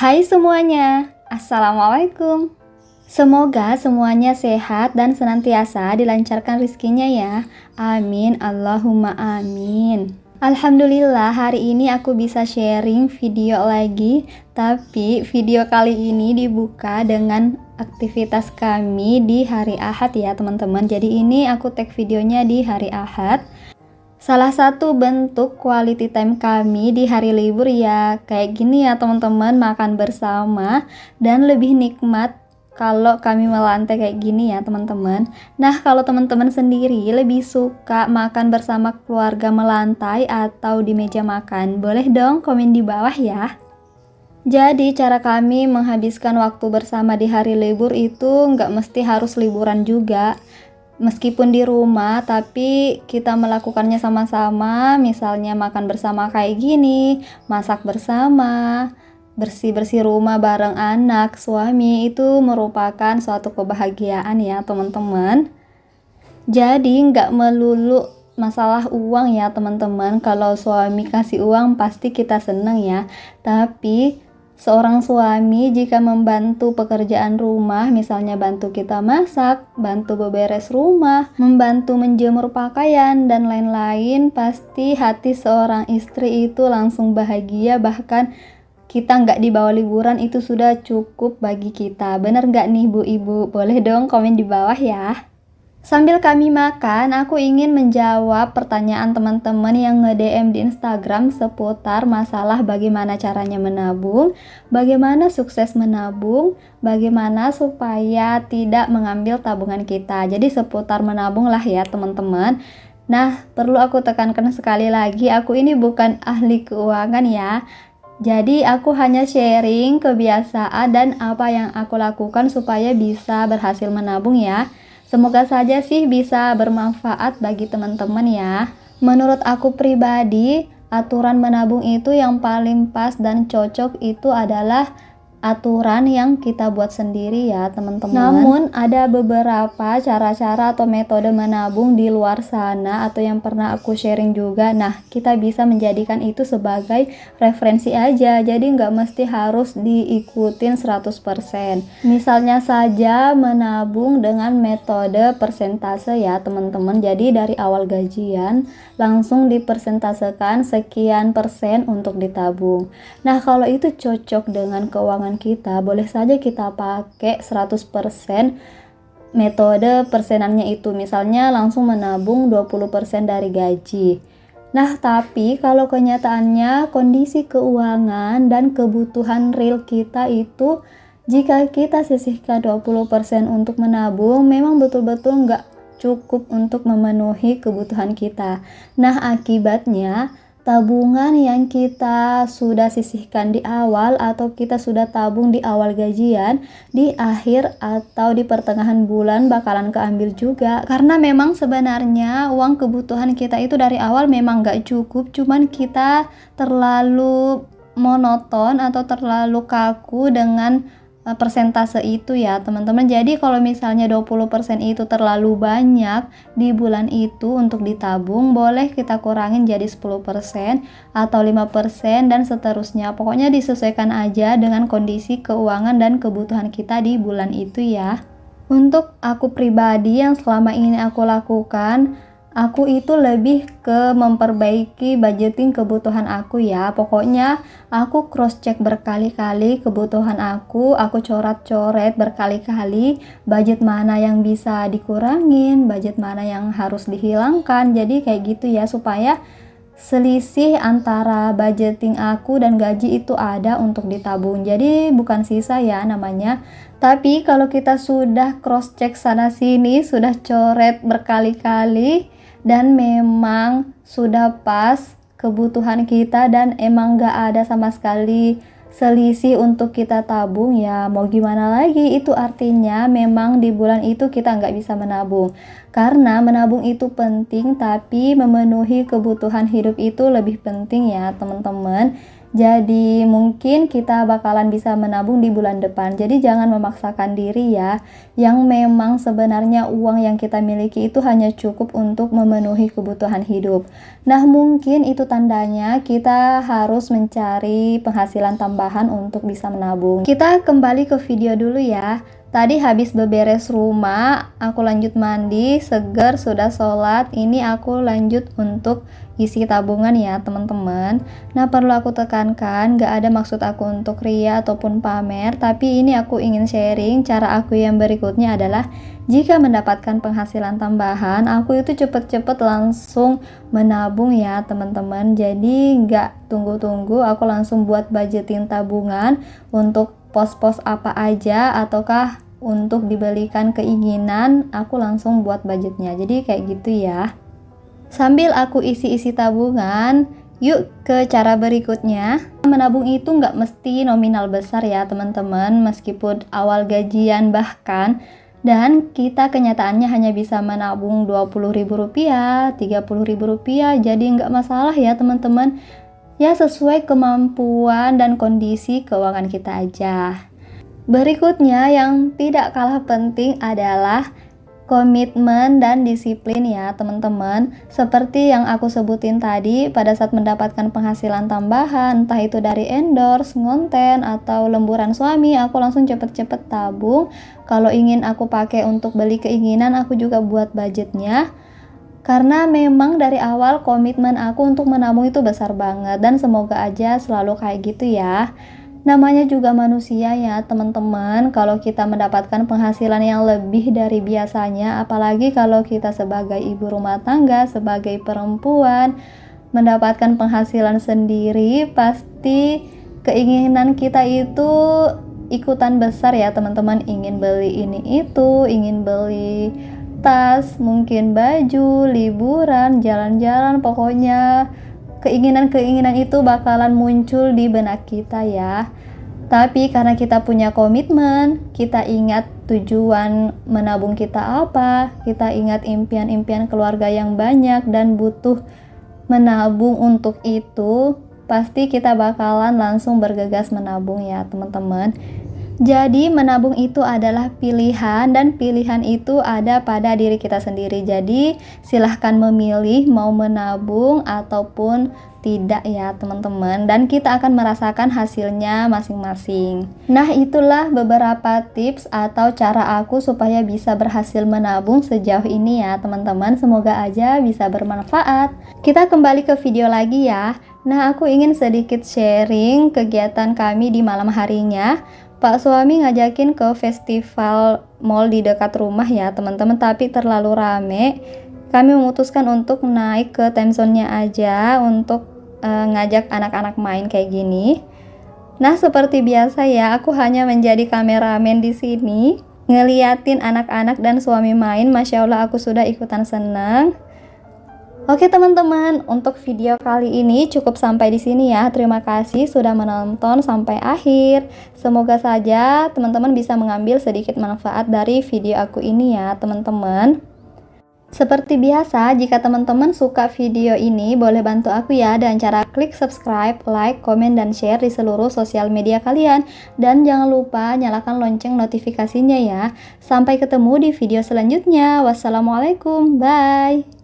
Hai semuanya, Assalamualaikum. Semoga semuanya sehat dan senantiasa dilancarkan rezekinya ya. Amin, Allahumma amin. Alhamdulillah hari ini aku bisa sharing video lagi. Tapi video kali ini dibuka dengan aktivitas kami di hari Ahad ya teman-teman. Jadi ini aku tag videonya di hari Ahad. Salah satu bentuk quality time kami di hari libur ya kayak gini ya teman-teman, makan bersama dan lebih nikmat kalau kami melantai kayak gini ya teman-teman. Nah kalau teman-teman sendiri lebih suka makan bersama keluarga melantai atau di meja makan, boleh dong komen di bawah ya. Jadi cara kami menghabiskan waktu bersama di hari libur itu nggak mesti harus liburan juga. Meskipun di rumah, tapi kita melakukannya sama-sama, misalnya makan bersama kayak gini, masak bersama, bersih-bersih rumah bareng anak, suami, itu merupakan suatu kebahagiaan ya teman-teman. Jadi nggak melulu masalah uang ya teman-teman. Kalau suami kasih uang pasti kita seneng ya, tapi seorang suami jika membantu pekerjaan rumah, misalnya bantu kita masak, bantu beberes rumah, membantu menjemur pakaian, dan lain-lain, pasti hati seorang istri itu langsung bahagia. Bahkan kita nggak dibawa liburan itu sudah cukup bagi kita. Bener nggak nih Bu Ibu? Boleh dong komen di bawah ya. Sambil kami makan, aku ingin menjawab pertanyaan teman-teman yang nge-DM di Instagram seputar masalah bagaimana caranya menabung, bagaimana sukses menabung, bagaimana supaya tidak mengambil tabungan kita. Jadi seputar menabung lah ya teman-teman. Nah, perlu aku tekankan sekali lagi, aku ini bukan ahli keuangan ya. Jadi aku hanya sharing kebiasaan dan apa yang aku lakukan supaya bisa berhasil menabung ya. Semoga saja sih bisa bermanfaat bagi teman-teman ya. Menurut aku pribadi, aturan menabung itu yang paling pas dan cocok itu adalah aturan yang kita buat sendiri ya teman-teman. Namun ada beberapa cara-cara atau metode menabung di luar sana atau yang pernah aku sharing juga. Nah, kita bisa menjadikan itu sebagai referensi aja, jadi nggak mesti harus diikutin 100%. Misalnya saja menabung dengan metode persentase ya teman-teman. Jadi dari awal gajian langsung dipersentasekan sekian persen untuk ditabung. Nah, kalau itu cocok dengan keuangan kita, boleh saja kita pakai 100% metode persenannya itu, misalnya langsung menabung 20% dari gaji. Nah, tapi kalau kenyataannya kondisi keuangan dan kebutuhan real kita itu, jika kita sisihkan 20% untuk menabung, memang betul-betul nggak cukup untuk memenuhi kebutuhan kita. Nah, akibatnya tabungan yang kita sudah sisihkan di awal atau kita sudah tabung di awal gajian, di akhir atau di pertengahan bulan bakalan keambil juga. Karena memang sebenarnya uang kebutuhan kita itu dari awal memang gak cukup, cuman kita terlalu monoton atau terlalu kaku dengan persentase itu ya teman-teman. Jadi kalau misalnya 20% itu terlalu banyak di bulan itu untuk ditabung, boleh kita kurangin jadi 10% atau 5% dan seterusnya. Pokoknya disesuaikan aja dengan kondisi keuangan dan kebutuhan kita di bulan itu ya. Untuk aku pribadi yang selama ini aku lakukan, aku itu lebih ke memperbaiki budgeting kebutuhan aku ya. Pokoknya aku cross check berkali-kali kebutuhan aku coret-coret berkali-kali budget mana yang bisa dikurangin, budget mana yang harus dihilangkan. Jadi kayak gitu ya, supaya selisih antara budgeting aku dan gaji itu ada untuk ditabung. Jadi bukan sisa ya namanya. Tapi kalau kita sudah cross check sana sini, sudah coret berkali-kali dan memang sudah pas kebutuhan kita dan emang gak ada sama sekali selisih untuk kita tabung, ya mau gimana lagi, itu artinya memang di bulan itu kita nggak bisa menabung. Karena menabung itu penting, tapi memenuhi kebutuhan hidup itu lebih penting ya teman-teman. Jadi mungkin kita bakalan bisa menabung di bulan depan. Jadi jangan memaksakan diri ya. Yang memang sebenarnya uang yang kita miliki itu hanya cukup untuk memenuhi kebutuhan hidup. Nah, mungkin itu tandanya kita harus mencari penghasilan tambahan untuk bisa menabung. Kita kembali ke video dulu ya. Tadi habis beberes rumah, aku lanjut mandi, seger, sudah sholat. Ini aku lanjut untuk isi tabungan ya teman-teman. Nah, perlu aku tekankan, gak ada maksud aku untuk ria ataupun pamer, tapi ini aku ingin sharing. Cara aku yang berikutnya adalah, jika mendapatkan penghasilan tambahan, aku itu cepet-cepet langsung menabung ya teman-teman. Jadi gak tunggu-tunggu, aku langsung buat budgeting tabungan untuk pos-pos apa aja, ataukah untuk dibelikan keinginan, aku langsung buat budgetnya. Jadi kayak gitu ya. Sambil aku isi-isi tabungan, yuk ke cara berikutnya. Menabung itu nggak mesti nominal besar ya teman-teman, meskipun awal gajian bahkan. Dan kita kenyataannya hanya bisa menabung Rp20.000, Rp30.000, jadi nggak masalah ya teman-teman. Ya sesuai kemampuan dan kondisi keuangan kita aja. Berikutnya yang tidak kalah penting adalah komitmen dan disiplin ya teman-teman. Seperti yang aku sebutin tadi, pada saat mendapatkan penghasilan tambahan, entah itu dari endorse, ngonten, atau lemburan suami, aku langsung cepet-cepet tabung. Kalau ingin aku pakai untuk beli keinginan, aku juga buat budgetnya. Karena memang dari awal komitmen aku untuk menabung itu besar banget, dan semoga aja selalu kayak gitu ya. Namanya juga manusia ya teman-teman, kalau kita mendapatkan penghasilan yang lebih dari biasanya, apalagi kalau kita sebagai ibu rumah tangga, sebagai perempuan, mendapatkan penghasilan sendiri, pasti keinginan kita itu ikutan besar ya teman-teman. Ingin beli ini itu, ingin beli tas, mungkin baju, liburan, jalan-jalan, pokoknya keinginan-keinginan itu bakalan muncul di benak kita ya. Tapi karena kita punya komitmen, kita ingat tujuan menabung kita apa, kita ingat impian-impian keluarga yang banyak dan butuh menabung untuk itu, pasti kita bakalan langsung bergegas menabung ya teman-teman. Jadi menabung itu adalah pilihan, dan pilihan itu ada pada diri kita sendiri. Jadi silahkan memilih mau menabung ataupun tidak ya teman-teman, dan kita akan merasakan hasilnya masing-masing. Nah, itulah beberapa tips atau cara aku supaya bisa berhasil menabung sejauh ini ya teman-teman. Semoga aja bisa bermanfaat. Kita kembali ke video lagi ya. Nah, aku ingin sedikit sharing kegiatan kami di malam harinya. Pak suami ngajakin ke festival mall di dekat rumah ya teman-teman, tapi terlalu rame. Kami memutuskan untuk naik ke time zone-nya aja untuk ngajak anak-anak main kayak gini. Nah, seperti biasa ya, aku hanya menjadi kameramen di sini, ngeliatin anak-anak dan suami main. Masya Allah, aku sudah ikutan seneng. Oke teman-teman, untuk video kali ini cukup sampai di sini ya. Terima kasih sudah menonton sampai akhir. Semoga saja teman-teman bisa mengambil sedikit manfaat dari video aku ini ya teman-teman. Seperti biasa, jika teman-teman suka video ini, boleh bantu aku ya dengan cara klik subscribe, like, komen, dan share di seluruh sosial media kalian. Dan jangan lupa nyalakan lonceng notifikasinya ya. Sampai ketemu di video selanjutnya. Wassalamualaikum, bye.